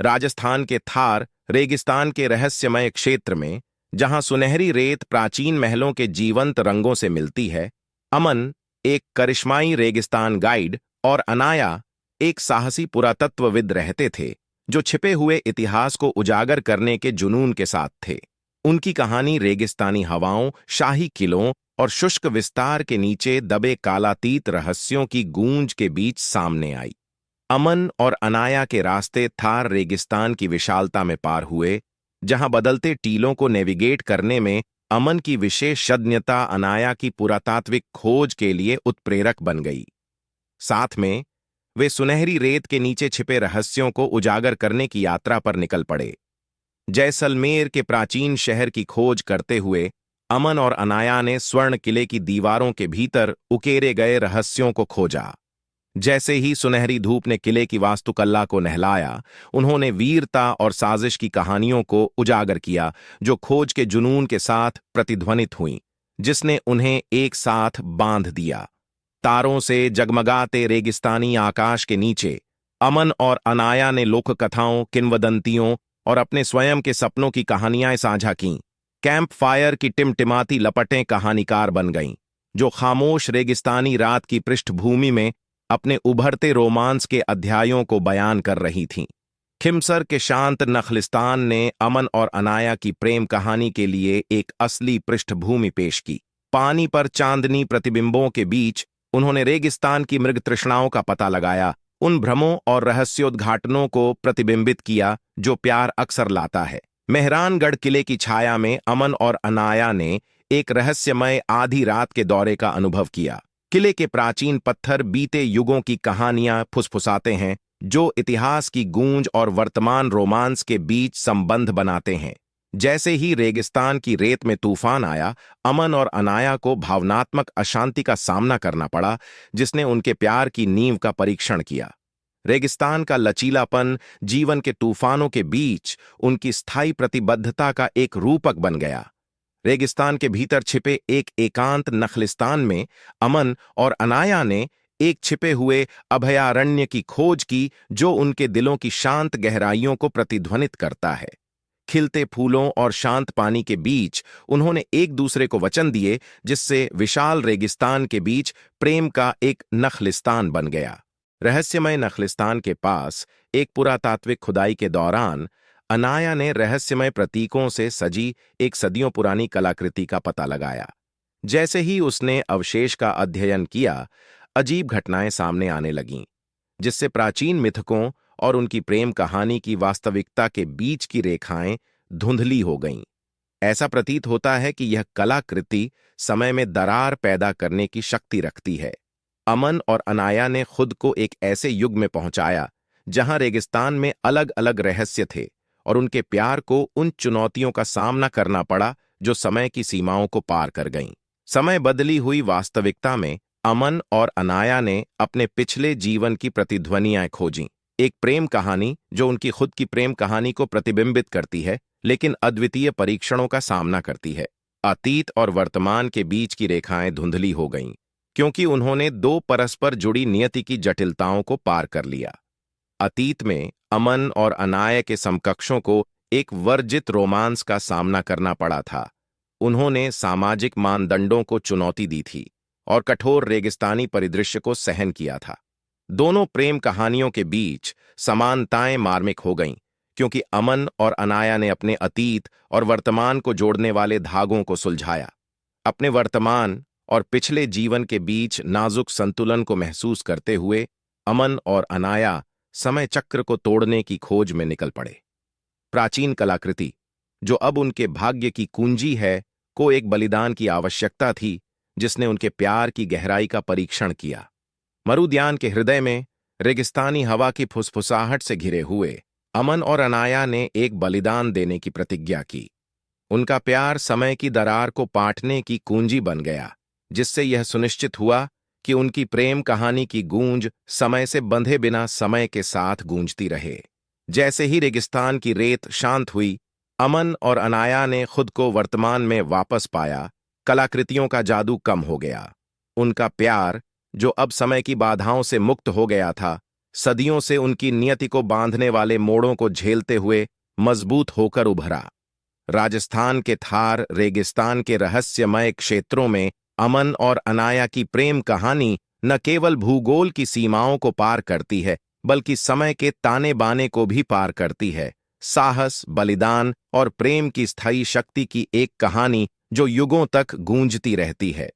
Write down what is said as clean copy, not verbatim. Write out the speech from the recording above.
राजस्थान के थार रेगिस्तान के रहस्यमय क्षेत्र में, जहां सुनहरी रेत प्राचीन महलों के जीवंत रंगों से मिलती है, अमन, एक करिश्माई रेगिस्तान गाइड, और अनाया, एक साहसी पुरातत्वविद रहते थे जो छिपे हुए इतिहास को उजागर करने के जुनून के साथ थे। उनकी कहानी रेगिस्तानी हवाओं, शाही किलों और शुष्क विस्तार के नीचे दबे कालातीत रहस्यों की गूंज के बीच सामने आई। अमन और अनाया के रास्ते थार रेगिस्तान की विशालता में पार हुए, जहां बदलते टीलों को नेविगेट करने में अमन की विशेषज्ञता अनाया की पुरातात्विक खोज के लिए उत्प्रेरक बन गई। साथ में वे सुनहरी रेत के नीचे छिपे रहस्यों को उजागर करने की यात्रा पर निकल पड़े। जैसलमेर के प्राचीन शहर की खोज करते हुए अमन और अनाया ने स्वर्ण किले की दीवारों के भीतर उकेरे गए रहस्यों को खोजा। जैसे ही सुनहरी धूप ने किले की वास्तुकला को नहलाया, उन्होंने वीरता और साजिश की कहानियों को उजागर किया जो खोज के जुनून के साथ प्रतिध्वनित हुईं, जिसने उन्हें एक साथ बांध दिया। तारों से जगमगाते रेगिस्तानी आकाश के नीचे अमन और अनाया ने लोक कथाओं, किंवदंतियों और अपने स्वयं के सपनों की कहानियां साझा कीं। कैंप फायर की टिमटिमाती लपटें कहानीकार बन गईं, जो खामोश रेगिस्तानी रात की पृष्ठभूमि में अपने उभरते रोमांस के अध्यायों को बयान कर रही थीं। खिमसर के शांत नखलिस्तान ने अमन और अनाया की प्रेम कहानी के लिए एक असली पृष्ठभूमि पेश की। पानी पर चांदनी प्रतिबिंबों के बीच उन्होंने रेगिस्तान की मृग तृष्णाओं का पता लगाया, उन भ्रमों और रहस्योद्घाटनों को प्रतिबिंबित किया जो प्यार अक्सर लाता है। मेहरानगढ़ किले की छाया में अमन और अनाया ने एक रहस्यमय आधी रात के दौरे का अनुभव किया। किले के प्राचीन पत्थर बीते युगों की कहानियां फुसफुसाते हैं, जो इतिहास की गूंज और वर्तमान रोमांस के बीच संबंध बनाते हैं। जैसे ही रेगिस्तान की रेत में तूफान आया, अमन और अनाया को भावनात्मक अशांति का सामना करना पड़ा, जिसने उनके प्यार की नींव का परीक्षण किया। रेगिस्तान का लचीलापन जीवन के तूफानों के बीच उनकी स्थायी प्रतिबद्धता का एक रूपक बन गया। रेगिस्तान के भीतर छिपे एक एकांत नखलिस्तान में अमन और अनाया ने एक छिपे हुए अभयारण्य की खोज की जो उनके दिलों की शांत गहराइयों को प्रतिध्वनित करता है। खिलते फूलों और शांत पानी के बीच उन्होंने एक दूसरे को वचन दिए, जिससे विशाल रेगिस्तान के बीच प्रेम का एक नखलिस्तान बन गया। रहस्यमय नखलिस्तान के पास एक पुरातात्विक खुदाई के दौरान अनाया ने रहस्यमय प्रतीकों से सजी एक सदियों पुरानी कलाकृति का पता लगाया। जैसे ही उसने अवशेष का अध्ययन किया, अजीब घटनाएं सामने आने लगीं, जिससे प्राचीन मिथकों और उनकी प्रेम कहानी की वास्तविकता के बीच की रेखाएं धुंधली हो गईं। ऐसा प्रतीत होता है कि यह कलाकृति समय में दरार पैदा करने की शक्ति रखती है। अमन और अनाया ने खुद को एक ऐसे युग में पहुंचाया जहां रेगिस्तान में अलग अलग रहस्य थे, और उनके प्यार को उन चुनौतियों का सामना करना पड़ा जो समय की सीमाओं को पार कर गईं। समय बदली हुई वास्तविकता में अमन और अनाया ने अपने पिछले जीवन की प्रतिध्वनियां खोजीं। एक प्रेम कहानी जो उनकी खुद की प्रेम कहानी को प्रतिबिंबित करती है, लेकिन अद्वितीय परीक्षणों का सामना करती है। अतीत और वर्तमान के बीच की रेखाएं धुंधली हो गईं, क्योंकि उन्होंने दो परस्पर जुड़ी नियति की जटिलताओं को पार कर लिया। अतीत में अमन और अनाया के समकक्षों को एक वर्जित रोमांस का सामना करना पड़ा था। उन्होंने सामाजिक मानदंडों को चुनौती दी थी और कठोर रेगिस्तानी परिदृश्य को सहन किया था। दोनों प्रेम कहानियों के बीच समानताएं मार्मिक हो गईं, क्योंकि अमन और अनाया ने अपने अतीत और वर्तमान को जोड़ने वाले धागों को सुलझाया। अपने वर्तमान और पिछले जीवन के बीच नाजुक संतुलन को महसूस करते हुए अमन और अनाया समय चक्र को तोड़ने की खोज में निकल पड़े। प्राचीन कलाकृति, जो अब उनके भाग्य की कुंजी है, को एक बलिदान की आवश्यकता थी, जिसने उनके प्यार की गहराई का परीक्षण किया। मरुद्यान के हृदय में रेगिस्तानी हवा की फुसफुसाहट से घिरे हुए अमन और अनाया ने एक बलिदान देने की प्रतिज्ञा की। उनका प्यार समय की दरार को पाटने की कुंजी बन गया, जिससे यह सुनिश्चित हुआ कि उनकी प्रेम कहानी की गूंज समय से बंधे बिना समय के साथ गूंजती रहे। जैसे ही रेगिस्तान की रेत शांत हुई, अमन और अनाया ने खुद को वर्तमान में वापस पाया। कलाकृतियों का जादू कम हो गया। उनका प्यार, जो अब समय की बाधाओं से मुक्त हो गया था, सदियों से उनकी नियति को बांधने वाले मोड़ों को झेलते हुए मजबूत होकर उभरा। राजस्थान के थार रेगिस्तान के रहस्यमय क्षेत्रों में अमन और अनाया की प्रेम कहानी न केवल भूगोल की सीमाओं को पार करती है, बल्कि समय के ताने बाने को भी पार करती है। साहस, बलिदान और प्रेम की स्थायी शक्ति की एक कहानी जो युगों तक गूंजती रहती है।